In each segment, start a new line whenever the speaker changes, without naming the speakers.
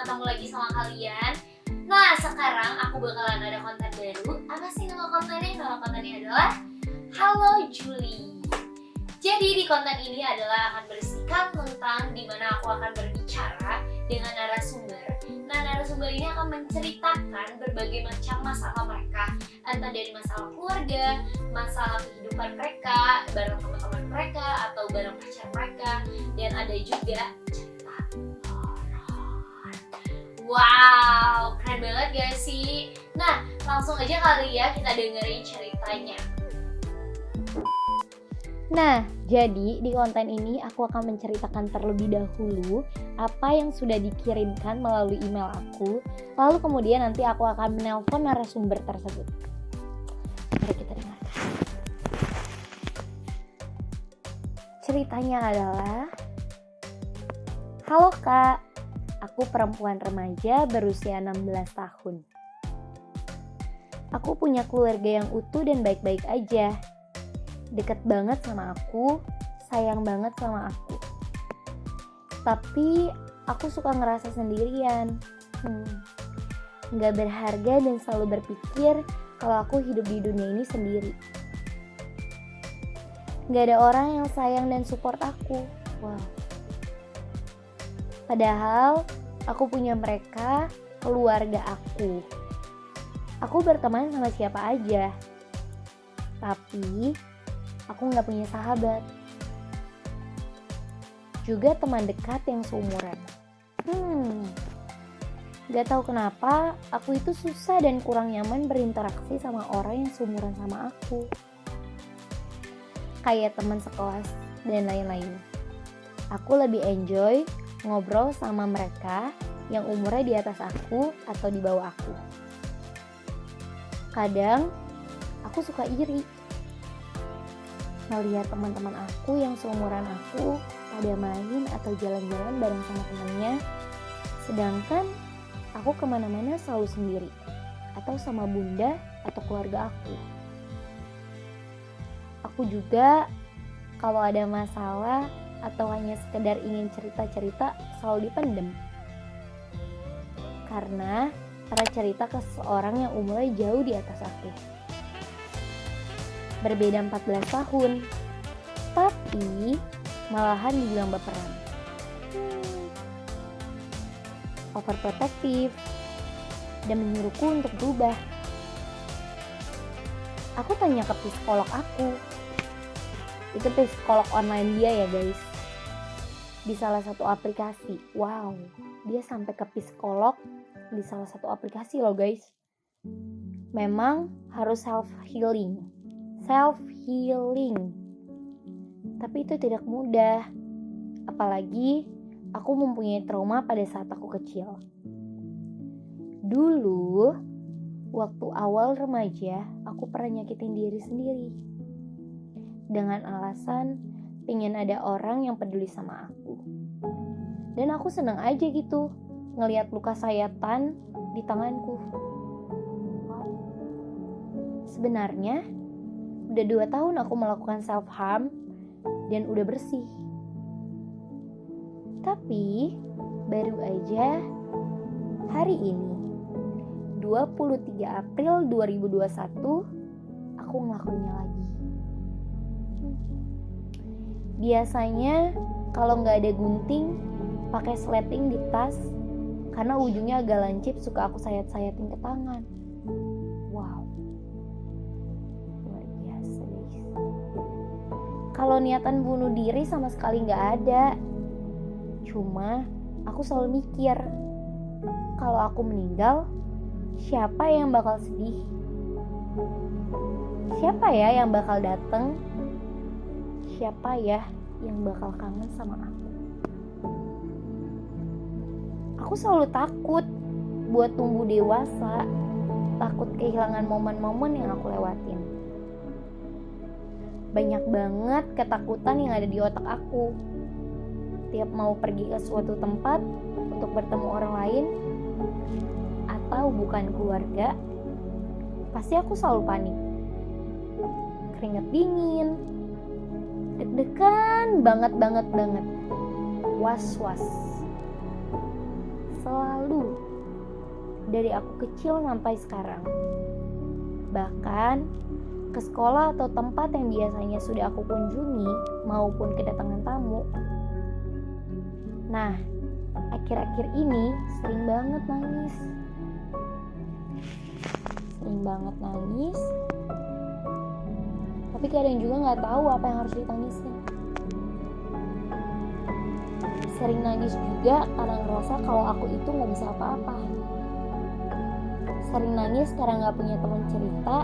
ketemu lagi sama kalian. Nah, sekarang aku bakalan ada konten baru. Apa sih nama kontennya? Nama kontennya adalah Halo Julie. Jadi di konten ini adalah akan berisikan tentang dimana aku akan berbicara dengan narasumber. Nah, narasumber ini akan menceritakan berbagai macam masalah mereka, entah dari masalah keluarga, masalah kehidupan mereka, bareng teman-teman mereka, atau bareng pacar mereka, dan ada juga cerita horor. Wow, keren banget gak sih? Nah, langsung aja kali ya kita dengerin ceritanya.
Nah, jadi di konten ini aku akan menceritakan terlebih dahulu apa yang sudah dikirimkan melalui email aku. Lalu kemudian nanti aku akan menelpon narasumber tersebut. Mari kita dengarkan. Ceritanya adalah, halo Kak, aku perempuan remaja berusia 16 tahun. Aku punya keluarga yang utuh dan baik-baik aja. Deket banget sama aku, sayang banget sama aku. Tapi aku suka ngerasa sendirian. Gak berharga dan selalu berpikir kalau aku hidup di dunia ini sendiri. Gak ada orang yang sayang dan support aku. Wow. Padahal aku punya mereka, keluarga aku. Aku berteman sama siapa aja. Tapi aku gak punya sahabat. Juga teman dekat yang seumuran. Gak tahu kenapa aku itu susah dan kurang nyaman berinteraksi sama orang yang seumuran sama aku. Kayak teman sekelas dan lain-lain. Aku lebih enjoy ngobrol sama mereka yang umurnya di atas aku atau di bawah aku. Kadang aku suka iri melihat teman-teman aku yang seumuran aku pada main atau jalan-jalan bareng sama temannya, sedangkan aku kemana-mana selalu sendiri atau sama bunda atau keluarga aku. Aku juga kalau ada masalah atau hanya sekedar ingin cerita-cerita selalu dipendem, karena cerita ke seseorang yang umurnya jauh di atas aku. Berbeda 14 tahun, tapi malahan dibilang baperan. Overprotective dan menyuruhku untuk berubah. Aku tanya ke psikolog aku. Itu psikolog online dia ya guys. Di salah satu aplikasi. Wow, dia sampai ke psikolog di salah satu aplikasi loh guys. Memang harus self-healing, tapi itu tidak mudah. Apalagi aku mempunyai trauma pada saat aku kecil. Dulu, waktu awal remaja, aku pernah nyakitin diri sendiri dengan alasan pengen ada orang yang peduli sama aku. Dan aku senang aja gitu ngelihat luka sayatan di tanganku. Sebenarnya udah 2 tahun aku melakukan self-harm dan udah bersih. Tapi baru aja hari ini 23 April 2021 aku ngelakuinnya lagi. Biasanya kalau gak ada gunting pakai sleting di tas, karena ujungnya agak lancip suka aku sayat-sayatin ke tangan. Wow, luar biasa guys. Kalau niatan bunuh diri sama sekali gak ada. Cuma aku selalu mikir, kalau aku meninggal, siapa yang bakal sedih? Siapa ya yang bakal datang? Siapa ya yang bakal kangen sama aku? Aku selalu takut buat tumbuh dewasa, takut kehilangan momen-momen yang aku lewatin. Banyak banget ketakutan yang ada di otak aku. Tiap mau pergi ke suatu tempat untuk bertemu orang lain atau bukan keluarga, pasti aku selalu panik. Keringat dingin, deg-degan banget, was-was. selalu dari aku kecil sampai sekarang. Bahkan ke sekolah atau tempat yang biasanya sudah aku kunjungi maupun kedatangan tamu. Nah, akhir-akhir ini sering banget nangis. Tapi kadang juga gak tahu apa yang harus ditangisin. Sering nangis juga karena ngerasa kalau aku itu gak bisa apa-apa. Sering nangis karena gak punya teman cerita,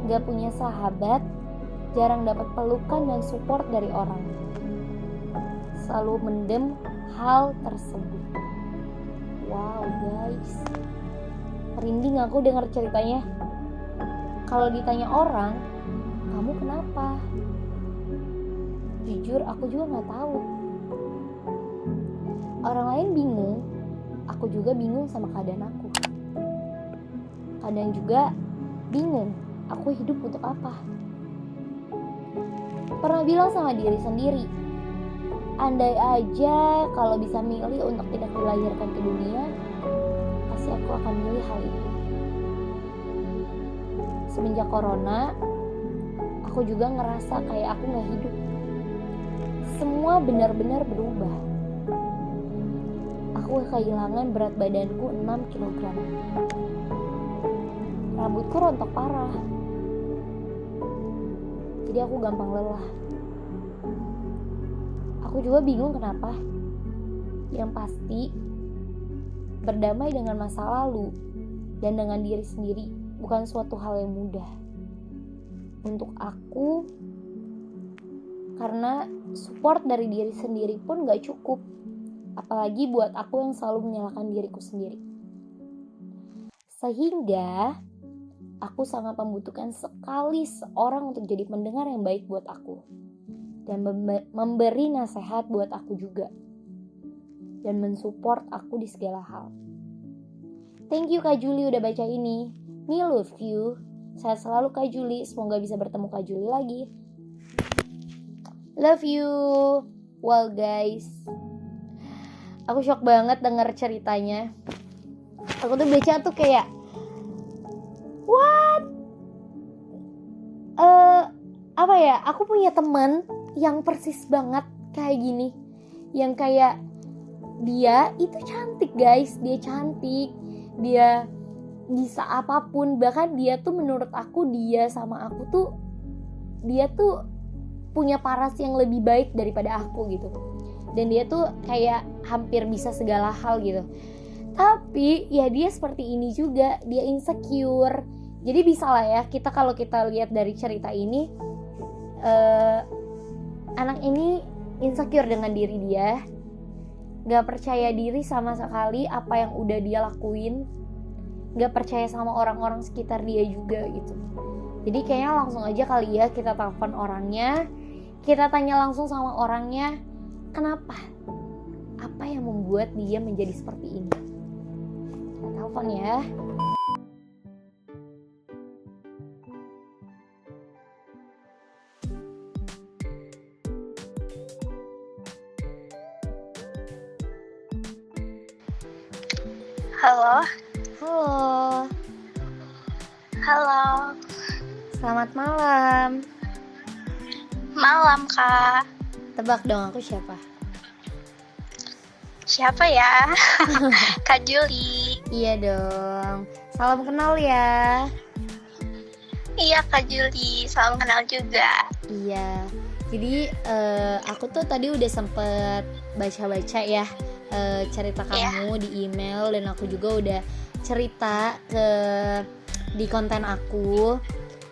gak punya sahabat, jarang dapat pelukan dan support dari orang. Selalu mendem hal tersebut. Wow guys, merinding aku dengar ceritanya. Kalau ditanya orang, kamu kenapa? Jujur aku juga gak tahu. Orang lain bingung, aku juga bingung sama keadaan aku. Kadang juga bingung, aku hidup untuk apa? Pernah bilang sama diri sendiri, andai aja kalau bisa milih untuk tidak dilahirkan ke dunia, pasti aku akan milih hal itu. Semenjak corona, aku juga ngerasa kayak aku gak hidup. Semua benar-benar berubah. Aku kehilangan berat badanku 6 kg. Rambutku rontok parah. Jadi aku gampang lelah. Aku juga bingung kenapa. Yang pasti, berdamai dengan masa lalu dan dengan diri sendiri bukan suatu hal yang mudah untuk aku, karena support dari diri sendiri pun gak cukup, apalagi buat aku yang selalu menyalahkan diriku sendiri. Sehingga aku sangat membutuhkan sekali seorang untuk jadi pendengar yang baik buat aku dan memberi nasihat buat aku juga dan mensupport aku di segala hal. Thank you Kak Juli udah baca ini. Me love you. Sehat selalu Kak Juli. Semoga bisa bertemu Kak Juli lagi. Love you. Well guys, aku shock banget denger ceritanya. Aku tuh baca tuh kayak what? Apa ya? Aku punya teman yang persis banget kayak gini. Yang kayak dia itu cantik guys. Dia cantik. Dia bisa apapun. Bahkan dia tuh menurut aku, dia sama aku tuh, dia tuh punya paras yang lebih baik daripada aku gitu. Dan dia tuh kayak hampir bisa segala hal gitu. Tapi ya dia seperti ini juga, dia insecure. Jadi bisa lah ya, kita kalau kita lihat dari cerita ini, anak ini insecure dengan diri dia, gak percaya diri sama sekali apa yang udah dia lakuin, gak percaya sama orang-orang sekitar dia juga gitu. Jadi kayaknya langsung aja kali ya kita telepon orangnya, kita tanya langsung sama orangnya, kenapa? Apa yang membuat dia menjadi seperti ini? Kita telepon ya.
Halo.
Halo.
Halo.
Selamat malam.
Malam, Kak.
Tebak dong aku siapa?
Siapa ya? Kak Juli.
Iya dong. Salam kenal ya.
Iya, Kak Juli. Salam kenal juga.
Iya. Jadi aku tuh tadi udah sempet baca-baca ya cerita kamu di email, dan aku juga udah cerita di konten aku.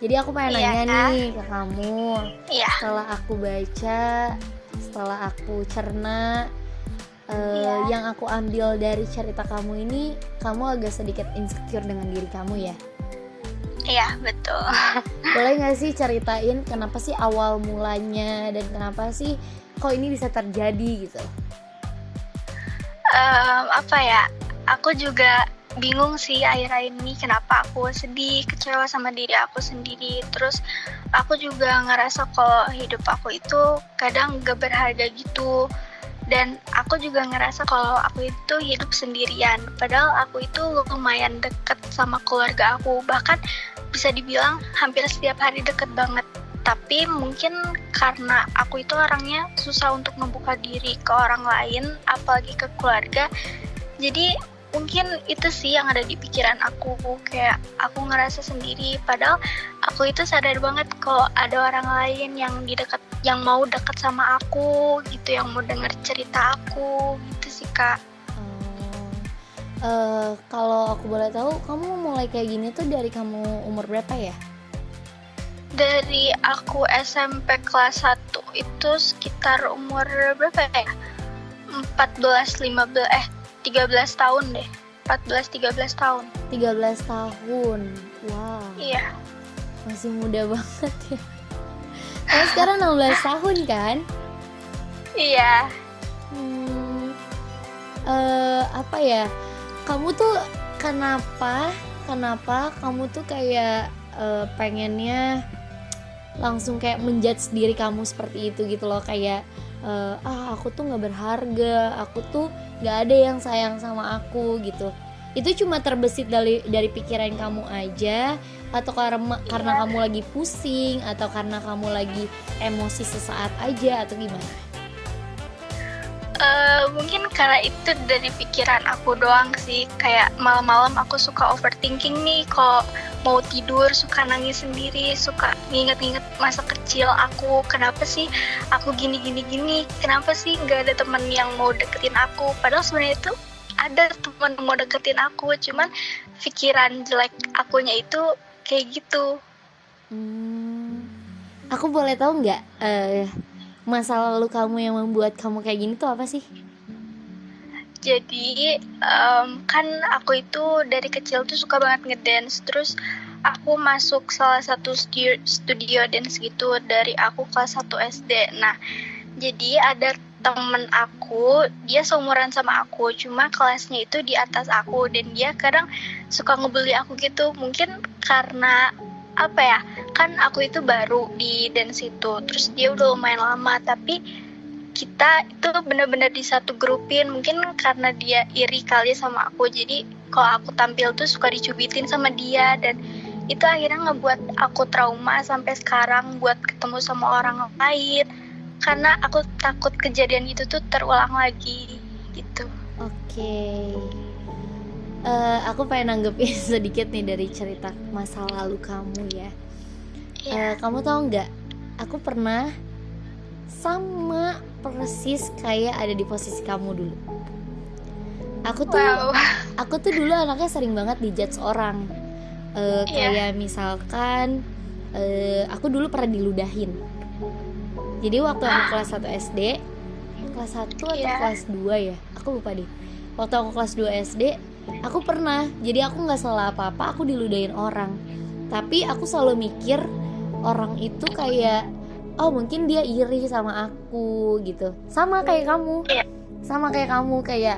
Jadi aku pengen nanya nih ke kamu.
Iya.
Setelah aku baca, setelah aku cerna, yang aku ambil dari cerita kamu ini, kamu agak sedikit insecure dengan diri kamu ya?
Iya, betul.
Boleh gak sih ceritain kenapa sih awal mulanya, dan kenapa sih kok ini bisa terjadi gitu?
Apa ya, aku juga bingung sih akhir-akhir ini kenapa aku sedih, kecewa sama diri aku sendiri. Terus aku juga ngerasa kalau hidup aku itu kadang gak berharga gitu. Dan aku juga ngerasa kalau aku itu hidup sendirian. Padahal aku itu lumayan deket sama keluarga aku. Bahkan bisa dibilang hampir setiap hari deket banget. Tapi mungkin karena aku itu orangnya susah untuk membuka diri ke orang lain, apalagi ke keluarga. Jadi mungkin itu sih yang ada di pikiran aku, kayak aku ngerasa sendiri. Padahal aku itu sadar banget kalau ada orang lain yang mau deket sama aku gitu, yang mau denger cerita aku gitu sih Kak.
Kalau aku boleh tahu, kamu mulai kayak gini tuh dari kamu umur berapa ya?
Dari aku SMP kelas 1 itu sekitar umur berapa ya? 13 tahun deh. 14-13 tahun.
13 tahun. Wow.
Iya.
Masih muda banget ya. Kamu sekarang 16 tahun kan?
Iya.
Apa ya? Kamu tuh kenapa kamu tuh kayak pengennya langsung kayak menjudge diri kamu seperti itu gitu loh, kayak aku tuh nggak berharga, aku tuh nggak ada yang sayang sama aku gitu. Itu cuma terbesit dari pikiran kamu aja, atau karena kamu lagi pusing, atau karena kamu lagi emosi sesaat aja, atau gimana?
Mungkin karena itu dari pikiran aku doang sih. Kayak malam-malam aku suka overthinking nih, kalau mau tidur suka nangis sendiri, suka nginget-nginget masa kecil aku. Kenapa sih aku gini, kenapa sih nggak ada teman yang mau deketin aku? Padahal sebenarnya itu ada teman mau deketin aku, cuman pikiran jelek akunya itu kayak gitu.
Aku boleh tahu nggak masa lalu kamu yang membuat kamu kayak gini tuh apa sih?
Jadi kan aku itu dari kecil tuh suka banget ngedance. Terus aku masuk salah satu studio dance gitu dari aku kelas 1 SD. Nah, jadi ada temen aku, dia seumuran sama aku, cuma kelasnya itu di atas aku, dan dia kadang suka ngebully aku gitu. Mungkin karena apa ya, kan aku itu baru di dance itu, terus dia udah lumayan lama, tapi kita itu benar-benar di satu grupin. Mungkin karena dia iri kali sama aku, jadi kalau aku tampil tuh suka dicubitin sama dia, dan itu akhirnya ngebuat aku trauma sampai sekarang buat ketemu sama orang lain, karena aku takut kejadian itu tuh terulang lagi gitu.
Oke. Aku pengen nanggepin sedikit nih dari cerita masa lalu kamu ya. Kamu tahu nggak? Aku pernah sama persis kayak ada di posisi kamu dulu. Aku tuh dulu anaknya sering banget dijudge orang. Kayak misalkan aku dulu pernah diludahin. Jadi waktu aku kelas 1 SD, kelas 1 atau kelas 2 ya, aku lupa deh. Waktu aku kelas 2 SD, aku pernah, jadi aku gak salah apa-apa, aku diludahin orang. Tapi aku selalu mikir orang itu kayak, oh mungkin dia iri sama aku gitu. Sama kayak kamu, kayak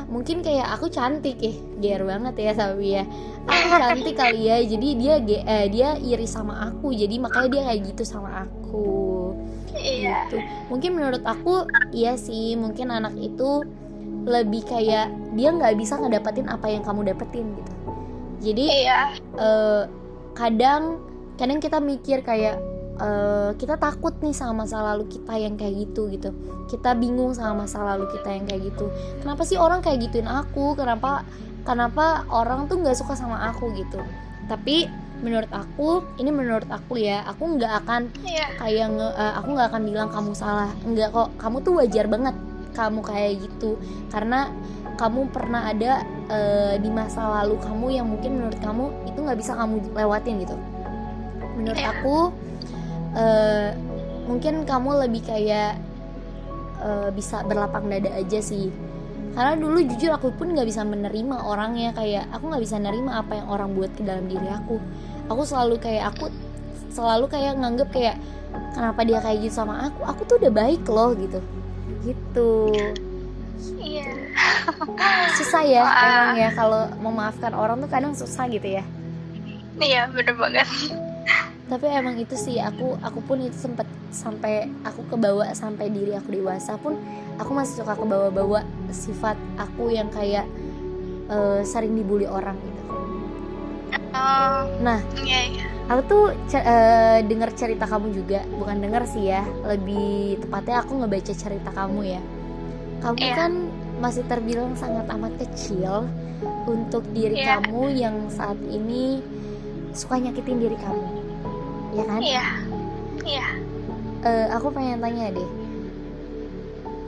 mungkin kayak aku cantik GR banget ya Sabi ya. Aku cantik kali ya, jadi dia iri sama aku, jadi makanya dia kayak gitu sama aku. Gitu. Mungkin menurut aku iya sih, mungkin anak itu lebih kayak dia nggak bisa ngedapetin apa yang kamu dapetin gitu. Jadi kadang kita mikir kayak kita takut nih sama masa lalu kita yang kayak gitu. Kita bingung sama masa lalu kita yang kayak gitu. Kenapa sih orang kayak gituin aku? Kenapa orang tuh nggak suka sama aku gitu? Tapi menurut aku ya, aku nggak akan aku nggak akan bilang kamu salah. Nggak kok, kamu tuh wajar banget kamu kayak gitu, karena kamu pernah ada di masa lalu kamu yang mungkin menurut kamu itu nggak bisa kamu lewatin gitu. Menurut aku mungkin kamu lebih kayak bisa berlapang dada aja sih, karena dulu jujur aku pun nggak bisa menerima orangnya, kayak aku nggak bisa menerima apa yang orang buat ke dalam diri aku. Aku selalu kayak nganggep kayak kenapa dia kayak gitu sama aku tuh udah baik loh gitu. Susah ya emang ya, kalau memaafkan orang tuh kadang susah gitu ya.
Iya, bener banget.
Tapi emang itu sih, aku pun itu sempet sampai aku kebawa sampai diri aku dewasa pun aku masih suka kebawa-bawa sifat aku yang kayak sering dibully orang gitu. Nah,
Iya.
aku tuh denger cerita kamu juga, bukan denger sih ya, lebih tepatnya aku ngebaca cerita kamu ya. Kamu
Iya.
kan masih terbilang sangat amat kecil untuk diri
Iya.
kamu yang saat ini suka nyakitin diri kamu, ya kan?
Iya. Iya.
Aku pengen tanya deh,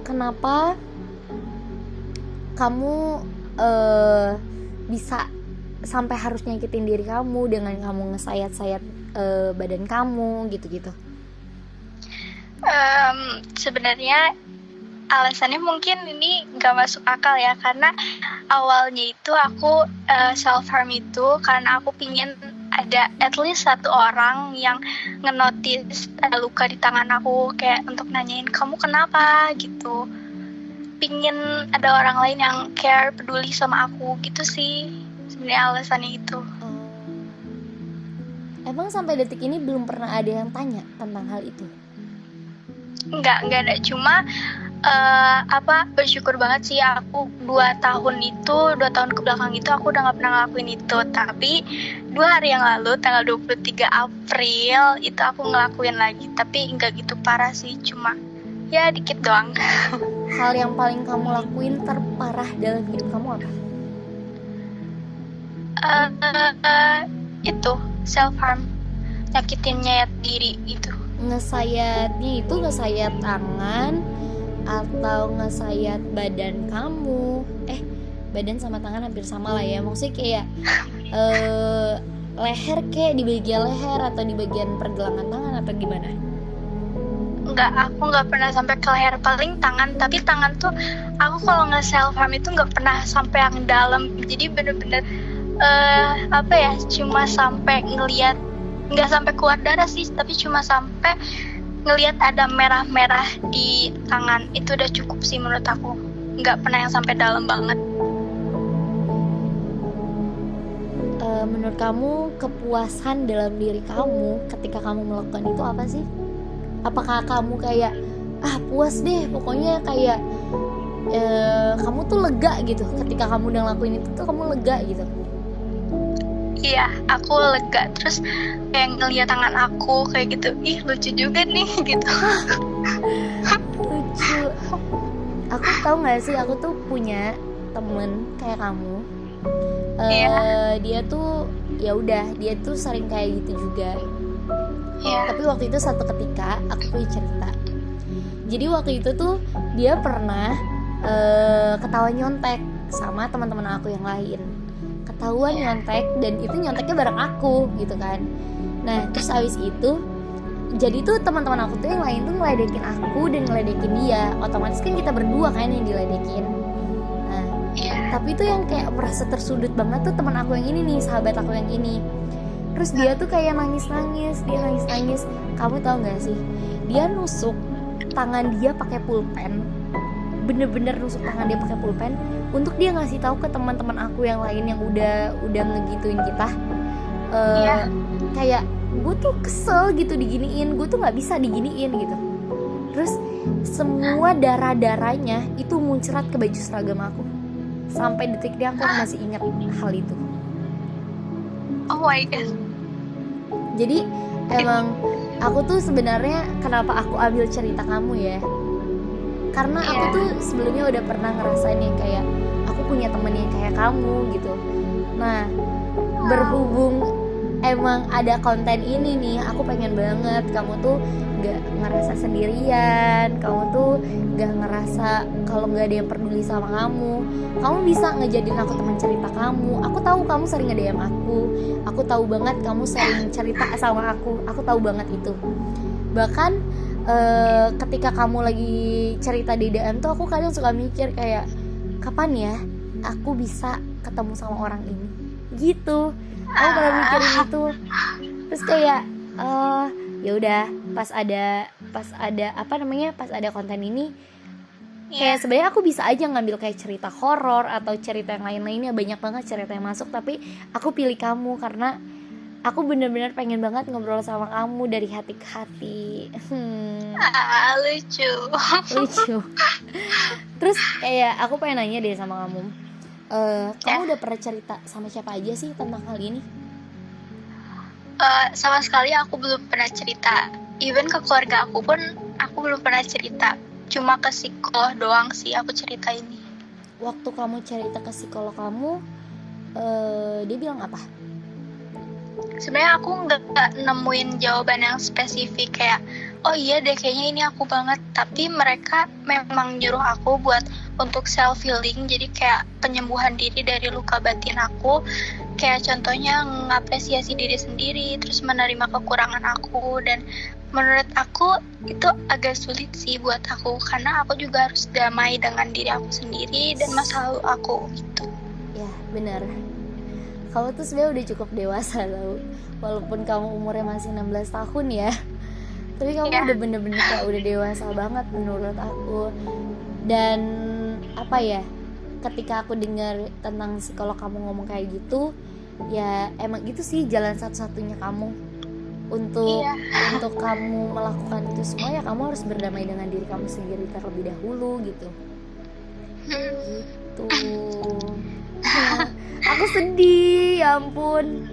kenapa kamu bisa sampai harus nyakitin diri kamu dengan kamu ngesayat-sayat badan kamu gitu-gitu?
Sebenarnya alasannya mungkin ini nggak masuk akal ya, karena awalnya itu aku self harm itu karena aku pingin ada at least satu orang yang ngenotis ada luka di tangan aku, kayak untuk nanyain kamu kenapa gitu, pingin ada orang lain yang care, peduli sama aku gitu sih sebenarnya alasannya itu.
Emang sampai detik ini belum pernah ada yang tanya tentang hal itu?
Enggak ada, cuma bersyukur banget sih aku 2 tahun kebelakang itu aku udah gak pernah ngelakuin itu. Tapi 2 hari yang lalu tanggal 23 April itu aku ngelakuin lagi, tapi enggak gitu parah sih, cuma ya dikit doang.
Hal yang paling kamu lakuin terparah dalam hidup kamu apa?
Itu self harm, nyakitin nyayat diri itu.
Ngesayatnya itu ngesayat tangan atau ngesayat badan kamu? Badan sama tangan hampir sama lah ya, maksudnya kayak leher, kayak di bagian leher atau di bagian pergelangan tangan atau gimana?
Enggak, aku nggak pernah sampai ke leher, paling tangan. Tapi tangan tuh aku kalau nggak self harm itu nggak pernah sampai yang dalam, jadi bener-bener cuma sampai ngelihat, nggak sampai keluar darah sih, tapi cuma sampai ngelihat ada merah-merah di tangan, itu udah cukup sih menurut aku, nggak pernah yang sampai dalam banget.
Menurut kamu kepuasan dalam diri kamu ketika kamu melakukan itu apa sih? Apakah kamu kayak puas deh pokoknya, kayak kamu tuh lega gitu ketika kamu udah ngelakuin itu tuh, kamu lega gitu?
Iya, aku lega, terus kayak ngeliat tangan aku kayak gitu, ih lucu juga nih gitu.
Lucu. Aku tahu nggak sih, aku tuh punya temen kayak kamu. Dia tuh ya udah, dia tuh sering kayak gitu juga. Tapi waktu itu satu ketika aku punya cerita. Jadi waktu itu tuh dia pernah ketawa nyontek sama teman-teman aku yang lain. Ketahuan nyontek, dan itu nyonteknya bareng aku gitu kan. Nah terus abis itu jadi tuh teman-teman aku tuh yang lain tuh ngeledekin aku dan ngeledekin dia. Otomatis kan kita berdua kan yang diledekin. Nah tapi tuh yang kayak merasa tersudut banget tuh teman aku yang ini nih, sahabat aku yang ini. Terus dia tuh kayak nangis-nangis. Kamu tahu nggak sih, dia nusuk tangan dia pakai pulpen, bener-bener nusuk tangan dia pakai pulpen untuk dia ngasih tahu ke teman-teman aku yang lain yang udah ngegituin kita. Kayak gue tuh kesel gitu diginiin, gue tuh nggak bisa diginiin gitu. Terus semua darah-darahnya itu muncrat ke baju seragam aku. Sampai detik ini aku masih ingat hal itu.
Oh my god.
Jadi emang aku tuh sebenarnya kenapa aku ambil cerita kamu ya, karena aku tuh sebelumnya udah pernah ngerasain yang kayak aku punya temen yang kayak kamu gitu. Nah berhubung emang ada konten ini nih, aku pengen banget kamu tuh gak ngerasa sendirian, kamu tuh gak ngerasa kalau gak ada yang peduli sama kamu. Kamu bisa ngejadiin aku teman cerita kamu. Aku tahu kamu sering nge-DM aku tahu banget kamu sering cerita sama aku tahu banget itu. Bahkan ketika kamu lagi cerita di DM tuh aku kadang suka mikir kayak, kapan ya aku bisa ketemu sama orang ini gitu. Aku pernah mikirin itu. Terus kayak ya udah, pas ada konten ini, kayak sebenarnya aku bisa aja ngambil kayak cerita horor atau cerita yang lain-lainnya, banyak banget cerita yang masuk, tapi aku pilih kamu karena Aku bener-bener pengen banget ngobrol sama kamu dari hati ke hati.
Lucu.
Lucu. Terus kayak aku pengen nanya deh sama kamu. Kamu udah pernah cerita sama siapa aja sih tentang hal ini?
Sama sekali aku belum pernah cerita. Even ke keluarga aku pun aku belum pernah cerita. Cuma ke psikolog doang sih aku cerita ini.
Waktu kamu cerita ke psikolog kamu, dia bilang apa?
Sebenarnya aku nggak nemuin jawaban yang spesifik kayak oh iya deh kayaknya ini aku banget, tapi mereka memang nyuruh aku buat untuk self healing, jadi kayak penyembuhan diri dari luka batin aku, kayak contohnya mengapresiasi diri sendiri, terus menerima kekurangan aku. Dan menurut aku itu agak sulit sih buat aku karena aku juga harus damai dengan diri aku sendiri dan masa lalu aku gitu.
Ya benar. Kamu tuh sebenarnya udah cukup dewasa tau, walaupun kamu umurnya masih 16 tahun ya, tapi kamu udah bener-bener kayak udah dewasa banget menurut aku. Dan apa ya, ketika aku dengar tentang psikolog kamu ngomong kayak gitu, ya emang itu sih jalan satu-satunya kamu untuk kamu melakukan itu semua. Ya kamu harus berdamai dengan diri kamu sendiri terlebih dahulu gitu. Gitu. Aku sedih, ya ampun.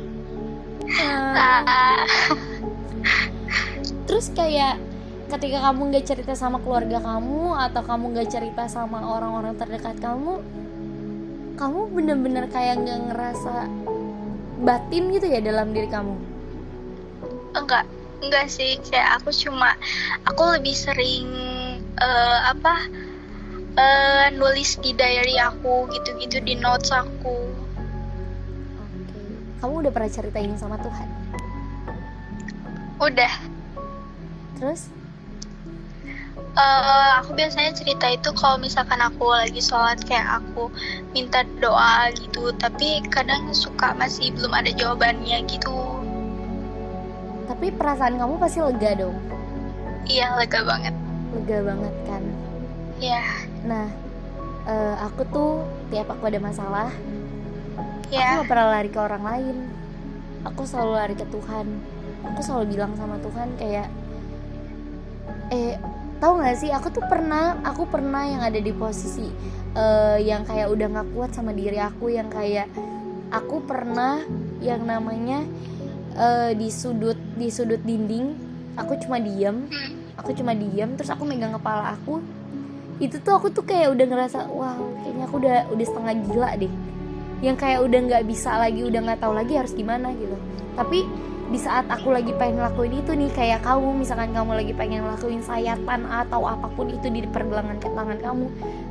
Terus kayak ketika kamu gak cerita sama keluarga kamu atau kamu gak cerita sama orang-orang terdekat kamu bener-bener kayak gak ngerasa batin gitu ya dalam diri kamu?
Enggak sih, kayak aku lebih sering nulis di diary aku gitu-gitu, di notes aku.
Oke. Kamu udah pernah ceritain sama Tuhan?
Udah.
Terus?
Aku biasanya cerita itu kalau misalkan aku lagi sholat, kayak aku minta doa gitu, tapi kadang suka masih belum ada jawabannya gitu.
Tapi perasaan kamu pasti lega dong?
Iya, lega banget.
Lega banget kan?
Iya.
Nah, aku tuh tiap aku ada masalah, aku gak pernah lari ke orang lain. Aku selalu lari ke Tuhan. Aku selalu bilang sama Tuhan kayak, tahu gak sih, aku pernah yang ada di posisi yang kayak udah gak kuat sama diri aku, yang kayak aku pernah yang namanya di sudut dinding, aku cuma diem, terus aku megang kepala aku. Itu tuh aku tuh kayak udah ngerasa wow, kayaknya aku udah setengah gila deh, yang kayak udah nggak bisa lagi, udah nggak tahu lagi harus gimana gitu. Tapi di saat aku lagi pengen ngelakuin itu nih, kayak kamu misalkan kamu lagi pengen ngelakuin sayatan atau apapun itu di pergelangan tangan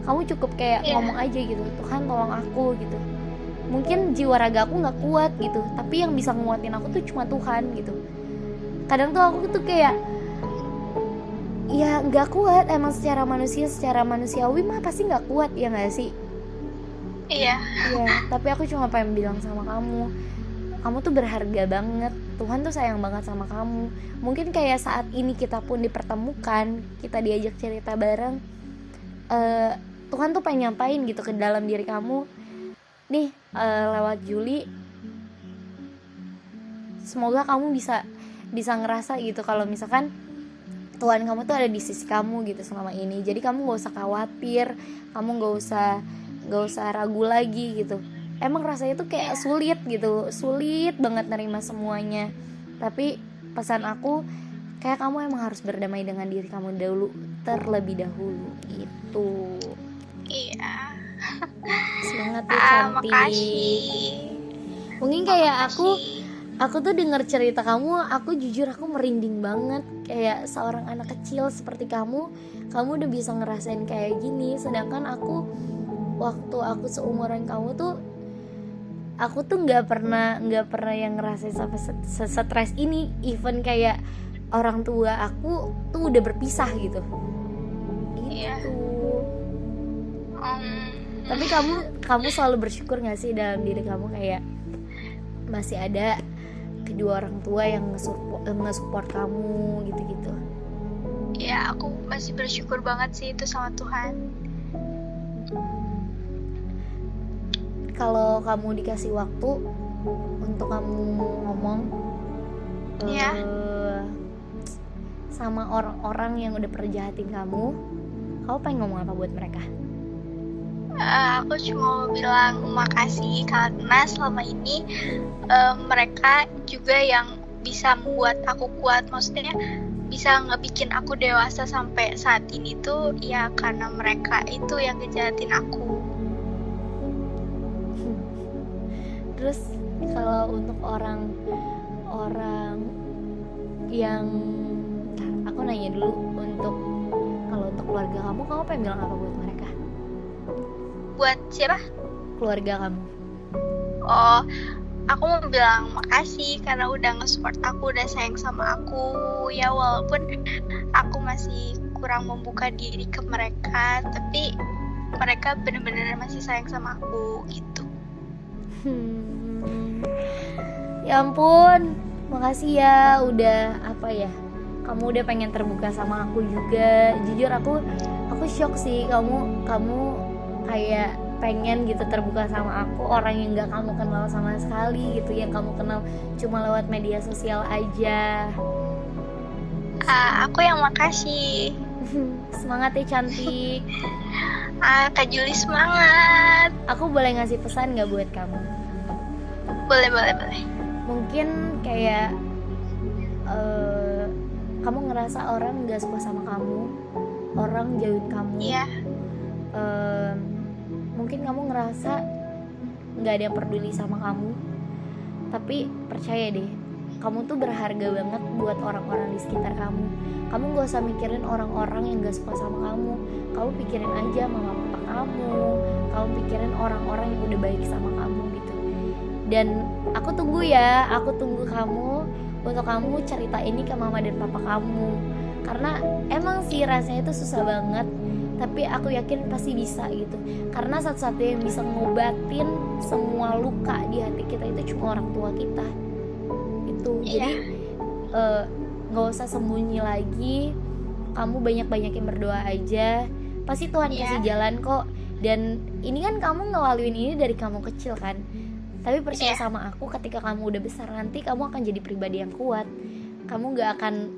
kamu cukup kayak ngomong aja gitu, Tuhan tolong aku gitu. Mungkin jiwa raga aku nggak kuat gitu, tapi yang bisa nguatin aku tuh cuma Tuhan gitu. Kadang tuh aku tuh kayak ya nggak kuat, emang secara manusiawi mah pasti nggak kuat, ya nggak sih?
Iya.
Tapi aku cuma pengen bilang sama kamu tuh berharga banget, Tuhan tuh sayang banget sama kamu. Mungkin kayak saat ini kita pun dipertemukan, kita diajak cerita bareng, Tuhan tuh pengen nyampain gitu ke dalam diri kamu nih, lewat Juli. Semoga kamu bisa ngerasa gitu kalau misalkan Tuhan kamu tuh ada di sisi kamu gitu selama ini. Jadi kamu gak usah khawatir, kamu gak usah ragu lagi gitu. Emang rasanya tuh kayak sulit banget nerima semuanya. Tapi pesan aku, kayak kamu emang harus berdamai dengan diri kamu terlebih dahulu gitu.
Iya.
Semangat ya cantik.
Makasih.
Mungkin kayak aku tuh dengar cerita kamu, aku jujur aku merinding banget. Kayak seorang anak kecil seperti kamu udah bisa ngerasain kayak gini. Sedangkan waktu aku seumuran kamu tuh, aku tuh nggak pernah yang ngerasain sampai stres ini. Even kayak orang tua aku tuh udah berpisah gitu. Tapi kamu selalu bersyukur nggak sih dalam diri kamu kayak masih ada kedua orang tua yang nge-support kamu gitu-gitu?
Ya, aku masih bersyukur banget sih itu sama Tuhan.
Kalau kamu dikasih waktu, untuk kamu ngomong
Iya.
sama orang-orang yang udah pernah jahatin kamu pengen ngomong apa buat mereka?
Aku cuma mau bilang makasih karena selama ini mereka juga yang bisa membuat aku kuat, maksudnya bisa ngebikin aku dewasa sampai saat ini tuh ya karena mereka itu yang ngejahatin aku.
Terus kalau untuk orang yang aku nanya dulu, kalau untuk keluarga kamu pengen bilang apa buat mereka?
Buat siapa?
Keluarga kamu.
Oh, aku mau bilang makasih karena udah nge-support aku, udah sayang sama aku. Ya walaupun aku masih kurang membuka diri ke mereka, tapi mereka benar-benar masih sayang sama aku gitu.
Ya ampun, makasih ya udah kamu udah pengen terbuka sama aku juga. Jujur aku shock sih, kamu kayak pengen gitu terbuka sama aku, orang yang gak kamu kenal sama sekali gitu, yang kamu kenal cuma lewat media sosial aja.
Aku yang makasih.
Semangat ya cantik.
Kak Juli semangat.
Aku boleh ngasih pesan gak buat kamu?
Boleh.
Mungkin kayak kamu ngerasa orang gak suka sama kamu, orang jauhin kamu.
Iya.
Mungkin kamu ngerasa gak ada yang peduli sama kamu, tapi percaya deh, kamu tuh berharga banget buat orang-orang di sekitar kamu. Kamu gak usah mikirin orang-orang yang gak suka sama kamu. Kamu pikirin aja mama papa kamu pikirin orang-orang yang udah baik sama kamu gitu. Dan aku tunggu kamu untuk kamu cerita ini ke mama dan papa kamu, karena emang sih rasanya itu susah banget, tapi aku yakin pasti bisa gitu. Karena satu-satunya yang bisa ngobatin semua luka di hati kita itu cuma orang tua kita itu. Jadi gak usah sembunyi lagi, kamu banyak-banyakin berdoa aja, pasti Tuhan kasih jalan kok. Dan ini kan kamu ngelaluin ini dari kamu kecil kan, tapi percaya sama aku, ketika kamu udah besar nanti kamu akan jadi pribadi yang kuat. Kamu gak akan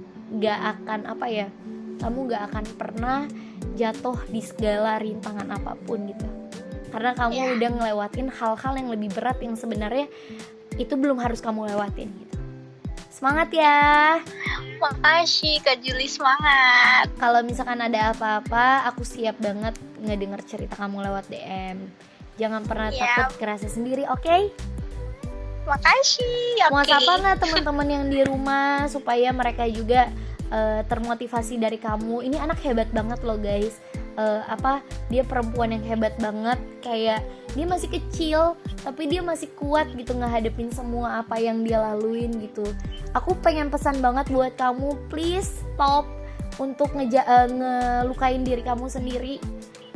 kamu gak akan pernah jatuh di segala rintangan apapun gitu, karena kamu udah ngelewatin hal-hal yang lebih berat yang sebenarnya itu belum harus kamu lewatin gitu. Semangat ya.
Makasih Kak Juli, semangat.
Kalau misalkan ada apa-apa, aku siap banget ngedenger cerita kamu lewat DM. Jangan pernah takut kerasa sendiri, oke?
Makasih.
Mau sapa nggak teman-teman yang di rumah supaya mereka juga termotivasi dari kamu? Ini anak hebat banget loh guys. Dia perempuan yang hebat banget, kayak dia masih kecil tapi dia masih kuat gitu ngehadapin semua apa yang dia laluin gitu. Aku pengen pesan banget buat kamu, please stop untuk ngelukain diri kamu sendiri,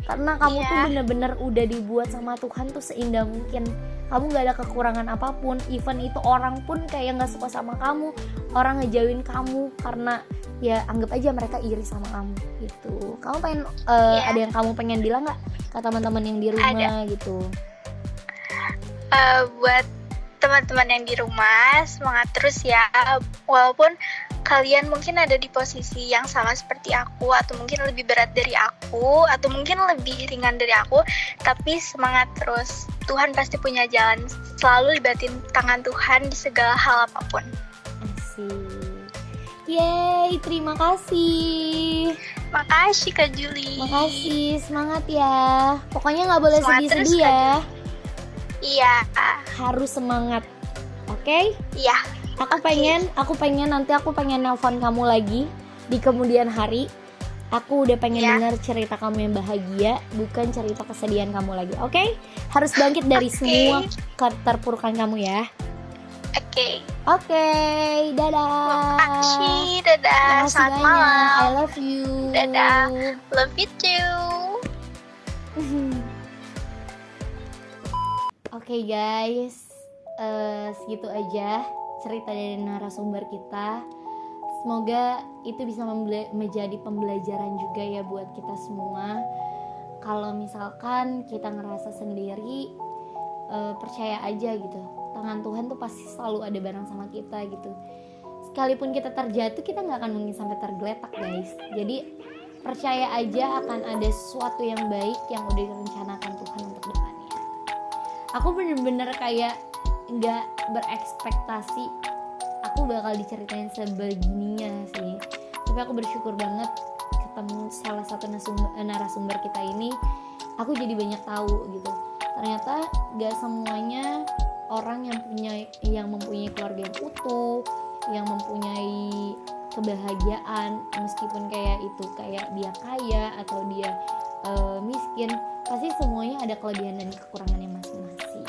karena kamu tuh bener-bener udah dibuat sama Tuhan tuh seindah mungkin. Kamu gak ada kekurangan apapun, even itu orang pun kayak gak suka sama kamu, orang ngejauhin kamu karena ya anggap aja mereka iri sama kamu gitu. Kamu pengen ada yang kamu pengen bilang gak ke teman-teman yang di rumah gitu?
Buat teman-teman yang di rumah, semangat terus ya. Walaupun kalian mungkin ada di posisi yang sama seperti aku, atau mungkin lebih berat dari aku, atau mungkin lebih ringan dari aku, tapi semangat terus. Tuhan pasti punya jalan. Selalu libatin tangan Tuhan di segala hal apapun.
Asik. Yeay, terima kasih.
Makasih Kak Juli.
Makasih, semangat ya. Pokoknya gak boleh
Semangat
sedih-sedih
terus,
ya.
Iya.
Harus semangat. Oke?
Iya.
Aku pengen nanti aku pengen nelpon kamu lagi di kemudian hari. Aku udah pengen dengar cerita kamu yang bahagia, bukan cerita kesedihan kamu lagi. Oke? Harus bangkit dari semua keterpurukan kamu ya. Oke, dadah.
Makasih, dadah.
Makasih
Selamat
banyak.
malam.
I love you.
Dadah. Love you too.
Oke guys, segitu aja cerita dari narasumber kita. Semoga itu bisa menjadi pembelajaran juga ya buat kita semua. Kalau misalkan kita ngerasa sendiri, percaya aja gitu. tangan Tuhan tuh pasti selalu ada bareng sama kita gitu. Sekalipun kita terjatuh, kita gak akan mungkin sampai tergeletak guys. Jadi percaya aja akan ada sesuatu yang baik yang udah direncanakan Tuhan untuk depannya. Aku bener-bener kayak gak berekspektasi aku bakal diceritain sebegininya sih. Tapi aku bersyukur banget ketemu salah satu narasumber kita ini. Aku jadi banyak tahu gitu. Ternyata gak semuanya orang yang mempunyai keluarga yang utuh, yang mempunyai kebahagiaan, meskipun kayak dia kaya atau dia miskin, pasti semuanya ada kelebihan dan kekurangannya masing-masing.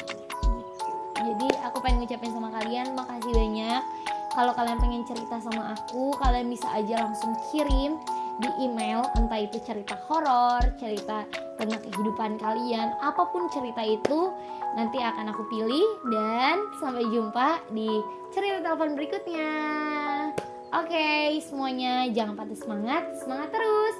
Jadi aku pengen ngucapin sama kalian, makasih banyak. Kalau kalian pengen cerita sama aku, kalian bisa aja langsung kirim di email, entah itu cerita horor, cerita tentang kehidupan kalian, apapun cerita itu nanti akan aku pilih. Dan sampai jumpa di cerita telepon berikutnya. Oke, semuanya jangan patah semangat terus.